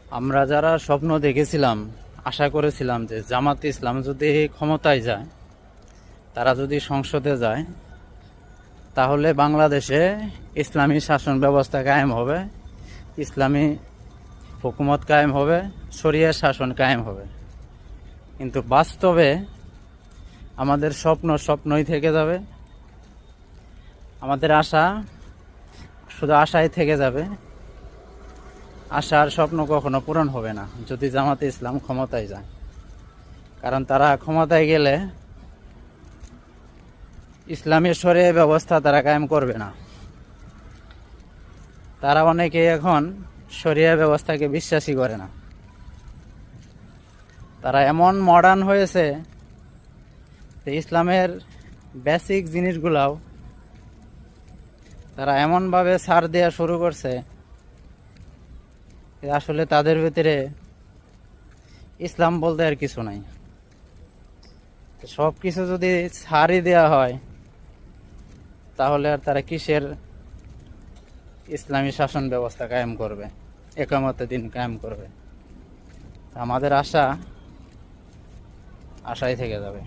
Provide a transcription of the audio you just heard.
আমরা যারা স্বপ্ন দেখেছিলাম, আশা করেছিলাম যে জামাত ইসলাম যদি ক্ষমতায় যায়, তারা যদি সংসদে যায়, তাহলে বাংলাদেশে ইসলামী শাসন ব্যবস্থা কায়েম হবে, ইসলামী হুকুমত কায়েম হবে, শরিয়া শাসন কায়েম হবে। কিন্তু বাস্তবে আমাদের স্বপ্ন স্বপ্নই থেকে যাবে, আমাদের আশা শুধু আশাই থেকে যাবে। আশার স্বপ্ন কখনো পূরণ হবে না যদি জামাতে ইসলাম ক্ষমতায় যায়। কারণ তারা ক্ষমতায় গেলে ইসলামী শরিয়া ব্যবস্থা তারা কায়েম করবে না। তারা অনেকে এখন শরিয়া ব্যবস্থাকে বিশ্বাসই করে না। তারা এমন মডার্ন হয়েছে যে ইসলামের বেসিক জিনিসগুলাও তারা এমনভাবে ছাড় দেওয়া শুরু করছে যে আসলে তাদের ভিতরে ইসলাম বলতে আর কিছু নাই। সব কিছু যদি ছাড়ই দেওয়া হয়, তাহলে আর তারা কিসের ইসলামী শাসন ব্যবস্থা কায়েম করবে, একামতের দিন কায়েম করবে? আমাদের আশাই থেকে যাবে।